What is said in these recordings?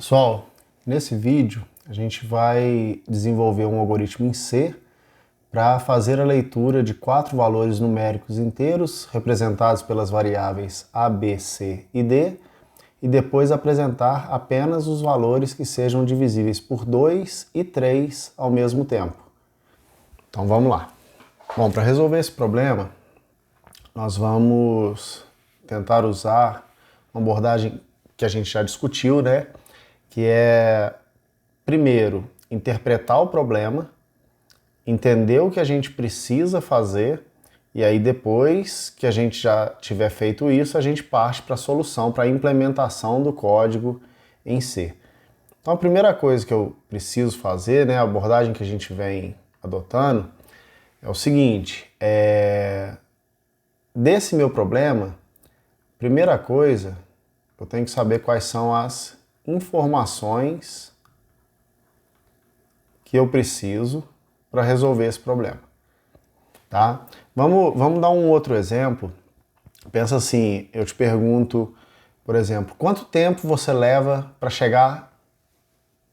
Pessoal, nesse vídeo a gente vai desenvolver um algoritmo em C para fazer a leitura de 4 valores numéricos inteiros representados pelas variáveis A, B, C e D e depois apresentar apenas os valores que sejam divisíveis por 2 e 3 ao mesmo tempo. Então vamos lá. Bom, para resolver esse problema, nós vamos tentar usar uma abordagem que a gente já discutiu, né? Que é, primeiro, interpretar o problema, entender o que a gente precisa fazer, e aí depois que a gente já tiver feito isso, a gente parte para a solução, para a implementação do código em C. Então a primeira coisa que eu preciso fazer, né, a abordagem que a gente vem adotando, é o seguinte, desse meu problema, primeira coisa, eu tenho que saber quais são as informações que eu preciso para resolver esse problema, tá? Vamos dar um outro exemplo. Pensa assim, eu te pergunto, por exemplo, quanto tempo você leva para chegar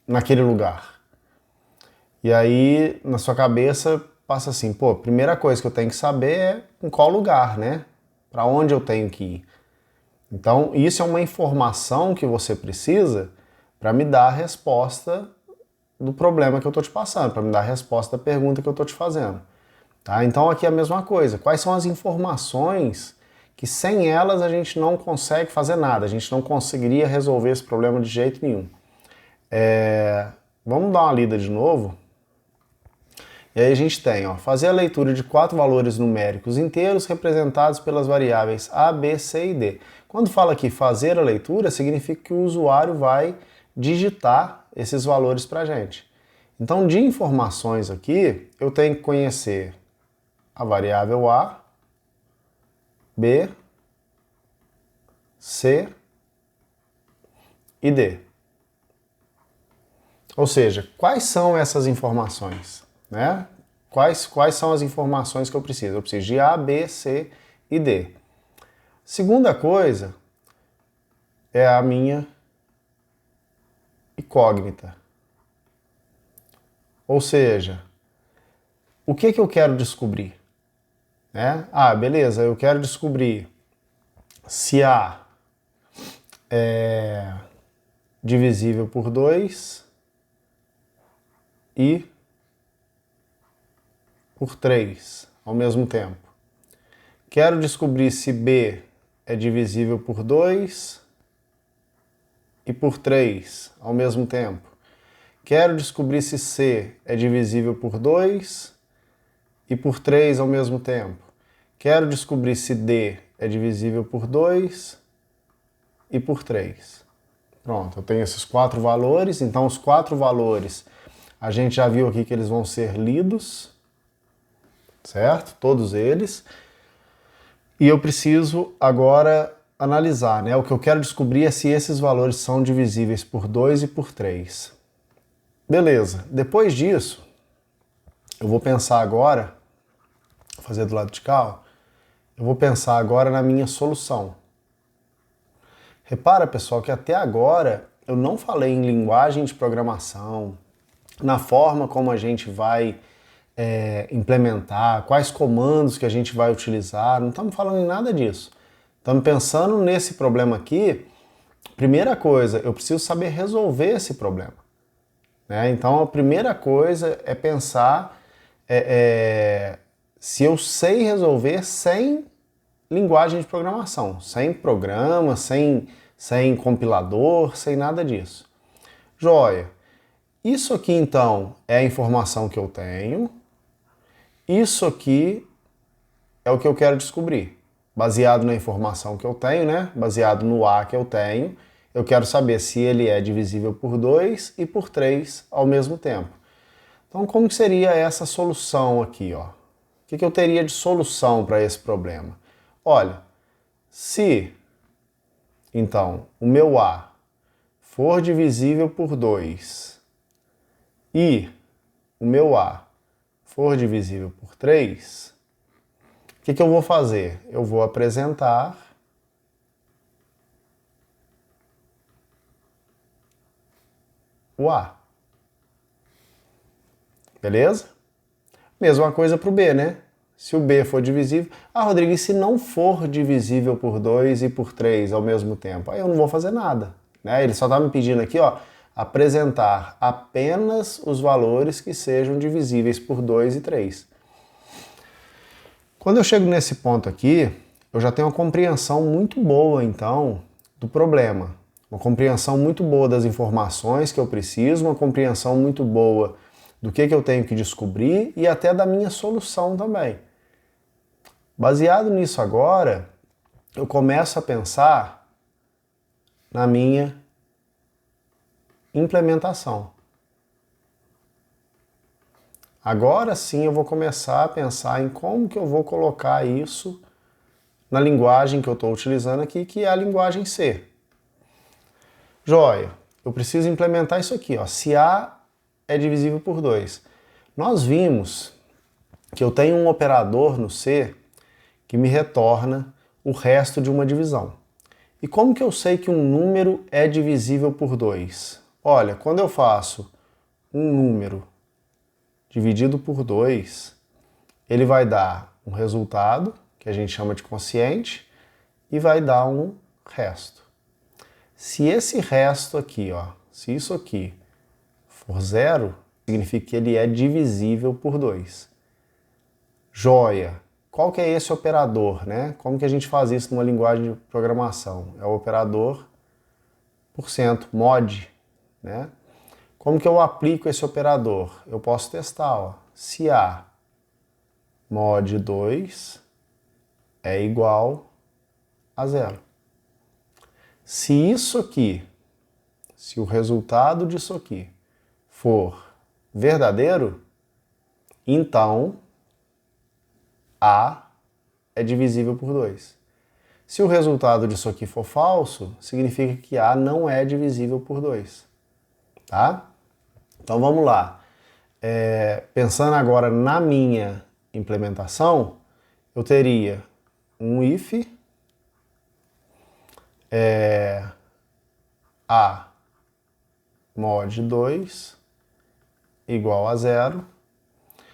naquele lugar? E aí, na sua cabeça, passa assim, pô, a primeira coisa que eu tenho que saber é em qual lugar, né? Para onde eu tenho que ir. Então, isso é uma informação que você precisa para me dar a resposta do problema que eu estou te passando, para me dar a resposta da pergunta que eu estou te fazendo. Tá? Então, aqui é a mesma coisa. Quais são as informações que sem elas a gente não consegue fazer nada, a gente não conseguiria resolver esse problema de jeito nenhum. Vamos dar uma lida de novo. E aí a gente tem, ó, fazer a leitura de 4 valores numéricos inteiros representados pelas variáveis A, B, C e D. Quando fala aqui fazer a leitura, significa que o usuário vai digitar esses valores para a gente. Então, de informações aqui, eu tenho que conhecer a variável A, B, C e D. Ou seja, quais são essas informações, né? Quais são as informações que eu preciso? Eu preciso de A, B, C e D. Segunda coisa é a minha incógnita. Ou seja, o que eu quero descobrir? Né? Ah, beleza, eu quero descobrir se A é divisível por 2 e por 3 ao mesmo tempo. Quero descobrir se B é divisível por 2 e por 3 ao mesmo tempo. Quero descobrir se C é divisível por 2 e por 3 ao mesmo tempo. Quero descobrir se D é divisível por 2 e por 3. Pronto, eu tenho esses 4 valores, então os 4 valores a gente já viu aqui que eles vão ser lidos, certo? Todos eles. E eu preciso agora analisar, né? O que eu quero descobrir é se esses valores são divisíveis por 2 e por 3. Beleza, depois disso, eu vou pensar agora, vou fazer do lado de cá, eu vou pensar agora na minha solução. Repara, pessoal, que até agora eu não falei em linguagem de programação, na forma como a gente vai implementar, quais comandos que a gente vai utilizar, não estamos falando em nada disso. Estamos pensando nesse problema aqui, primeira coisa, eu preciso saber resolver esse problema. Né? Então a primeira coisa é pensar se eu sei resolver sem linguagem de programação, sem programa, sem compilador, sem nada disso. Joia. Isso aqui então é a informação que eu tenho. Isso aqui é o que eu quero descobrir. Baseado na informação que eu tenho, né? Baseado no A que eu tenho, eu quero saber se ele é divisível por 2 e por 3 ao mesmo tempo. Então, como que seria essa solução aqui, ó? O que eu teria de solução para esse problema? Olha, se, então, o meu A for divisível por 2 e o meu A for divisível por 3, o que eu vou fazer? Eu vou apresentar o A. Beleza? Mesma coisa para o B, né? Se o B for divisível... Ah, Rodrigo, e se não for divisível por 2 e por 3 ao mesmo tempo? Aí eu não vou fazer nada, né? Ele só está me pedindo aqui, ó, apresentar apenas os valores que sejam divisíveis por 2 e 3. Quando eu chego nesse ponto aqui, eu já tenho uma compreensão muito boa, então, do problema. Uma compreensão muito boa das informações que eu preciso, uma compreensão muito boa do que eu tenho que descobrir e até da minha solução também. Baseado nisso agora, eu começo a pensar na minha implementação. Agora sim eu vou começar a pensar em como que eu vou colocar isso na linguagem que eu estou utilizando aqui, que é a linguagem C. Joia, eu preciso implementar isso aqui, ó. Se A é divisível por 2. Nós vimos que eu tenho um operador no C que me retorna o resto de uma divisão. E como que eu sei que um número é divisível por 2? Olha, quando eu faço um número dividido por 2, ele vai dar um resultado, que a gente chama de quociente, e vai dar um resto. Se esse resto aqui, ó, se isso aqui for 0, significa que ele é divisível por 2. Joia! Qual que é esse operador, né? Como que a gente faz isso numa linguagem de programação? É o operador %, mod, né? Como que eu aplico esse operador? Eu posso testar, ó. Se A mod 2 é igual a 0. Se isso aqui, se o resultado disso aqui for verdadeiro, então A é divisível por 2. Se o resultado disso aqui for falso, significa que A não é divisível por 2. Tá? Então vamos lá. Pensando agora na minha implementação, eu teria um if A mod 2 igual a 0.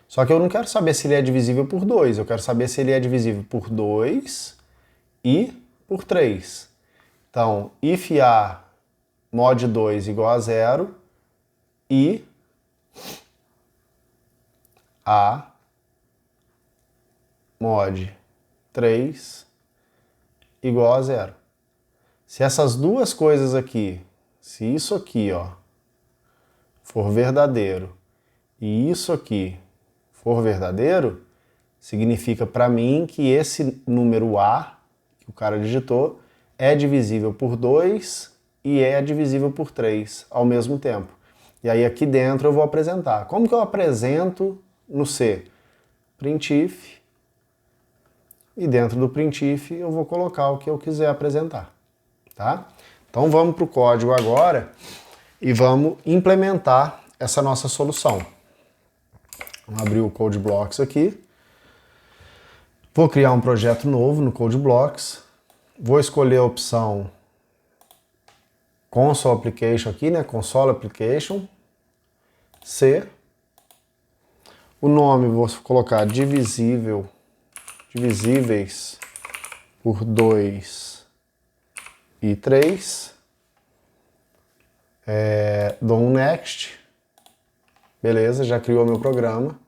Só que eu não quero saber se ele é divisível por 2, eu quero saber se ele é divisível por 2 e por 3. Então, if A mod 2 igual a 0 e A mod 3 igual a 0. Se essas duas coisas aqui, se isso aqui, ó, for verdadeiro e isso aqui for verdadeiro, significa para mim que esse número A, que o cara digitou, é divisível por 2 e é divisível por 3 ao mesmo tempo. E aí aqui dentro eu vou apresentar. Como que eu apresento no C? Printf. E dentro do printf eu vou colocar o que eu quiser apresentar. Tá? Então vamos para o código agora e vamos implementar essa nossa solução. Vamos abrir o CodeBlocks aqui. Vou criar um projeto novo no CodeBlocks. Vou escolher a opção Console Application aqui, né? Console Application. C. O nome vou colocar divisíveis por 2 e 3. Dou um Next. Beleza, já criou meu programa.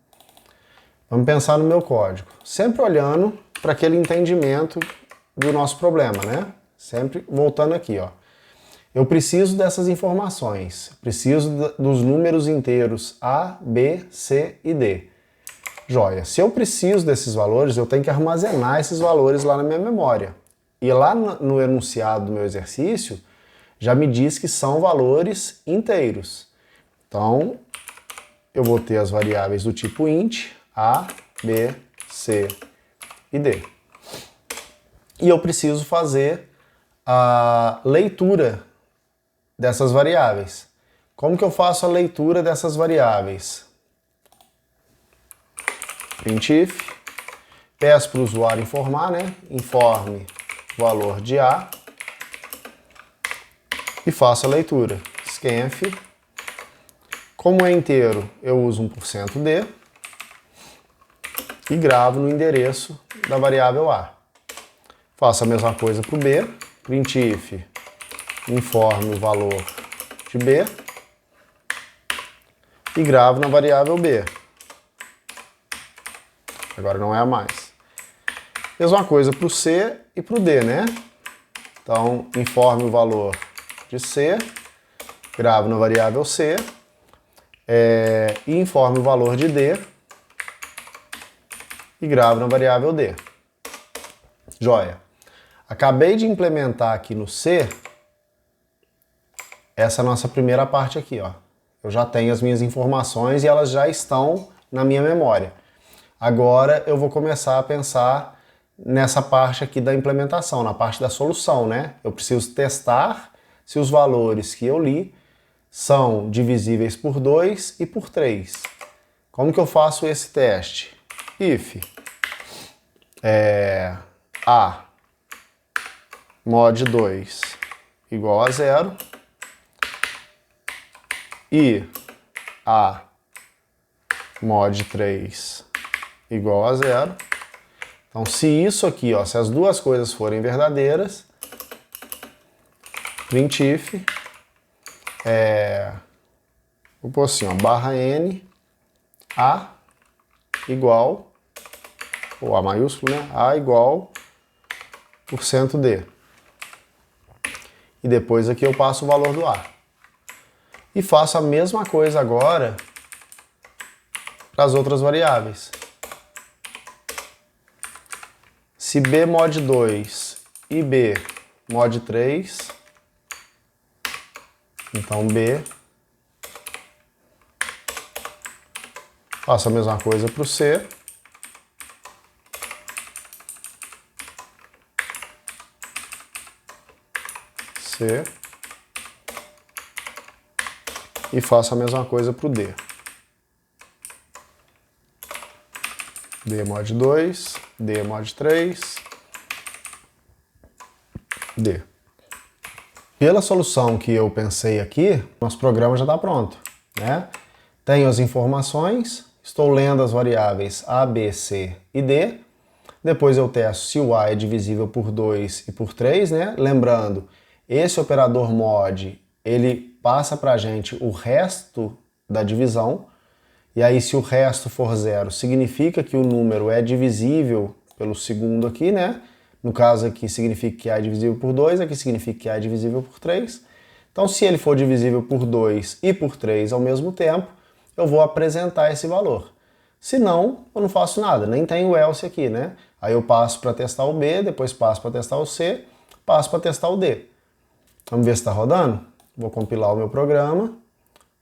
Vamos pensar no meu código. Sempre olhando para aquele entendimento do nosso problema, né? Sempre voltando aqui, ó. Eu preciso dessas informações. Preciso dos números inteiros A, B, C e D. Joia. Se eu preciso desses valores, eu tenho que armazenar esses valores lá na minha memória. E lá no enunciado do meu exercício, já me diz que são valores inteiros. Então, eu vou ter as variáveis do tipo int, A, B, C e D. E eu preciso fazer a leitura dessas variáveis. Como que eu faço a leitura dessas variáveis? Printf, peço para o usuário informar, né? Informe valor de A e faço a leitura. Scanf Como é inteiro, eu uso 1%d e gravo no endereço da variável A. Faço a mesma coisa para o B, printf informe o valor de B e gravo na variável B. Agora não é a mais. Mesma coisa para o C e para o D, né? Então, informe o valor de C, gravo na variável C, e informe o valor de D e gravo na variável D. Joia. Acabei de implementar aqui no C essa nossa primeira parte aqui, ó. Eu já tenho as minhas informações e elas já estão na minha memória. Agora eu vou começar a pensar nessa parte aqui da implementação, na parte da solução, né? Eu preciso testar se os valores que eu li são divisíveis por 2 e por 3. Como que eu faço esse teste? If A mod 2 igual a 0 e A mod 3 igual a 0. Então, se isso aqui, ó, se as duas coisas forem verdadeiras, printf, vou pôr assim, ó, barra n, A igual, ou A maiúsculo, né? A igual %d. E depois aqui eu passo o valor do A. E faço a mesma coisa agora para as outras variáveis. Se B mod 2 e B mod 3, então B, faço a mesma coisa para o C, C, e faço a mesma coisa para o D. D mod 2, D mod 3, D. Pela solução que eu pensei aqui, nosso programa já está pronto, né? Tenho as informações, estou lendo as variáveis A, B, C e D. Depois eu testo se o A é divisível por 2 e por 3, né? Lembrando, esse operador mod, ele passa para a gente o resto da divisão. E aí, se o resto for 0, significa que o número é divisível pelo segundo aqui, né? No caso aqui, significa que A é divisível por 2, aqui significa que A é divisível por 3. Então, se ele for divisível por 2 e por 3 ao mesmo tempo, eu vou apresentar esse valor. Se não, eu não faço nada, nem tenho o else aqui, né? Aí eu passo para testar o B, depois passo para testar o C, passo para testar o D. Vamos ver se está rodando? Vou compilar o meu programa,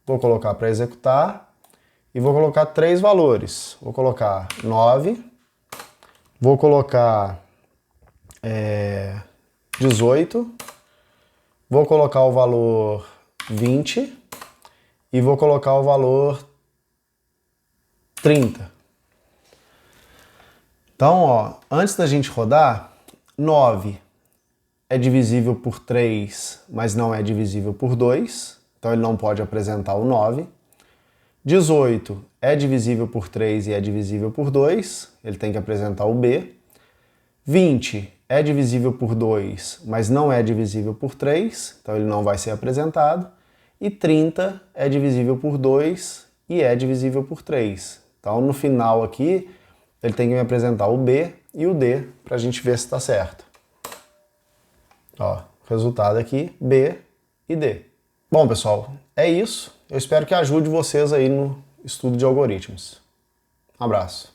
vou colocar para executar. E vou colocar 3 valores. Vou colocar 9, vou colocar 18, vou colocar o valor 20 e vou colocar o valor 30. Então, ó, antes da gente rodar, 9 é divisível por 3, mas não é divisível por 2, então ele não pode apresentar o 9. 18 é divisível por 3 e é divisível por 2, ele tem que apresentar o B. 20 é divisível por 2, mas não é divisível por 3, então ele não vai ser apresentado. E 30 é divisível por 2 e é divisível por 3. Então no final aqui, ele tem que me apresentar o B e o D para a gente ver se está certo. Ó, resultado aqui, B e D. Bom, pessoal, é isso. Eu espero que ajude vocês aí no estudo de algoritmos. Um abraço.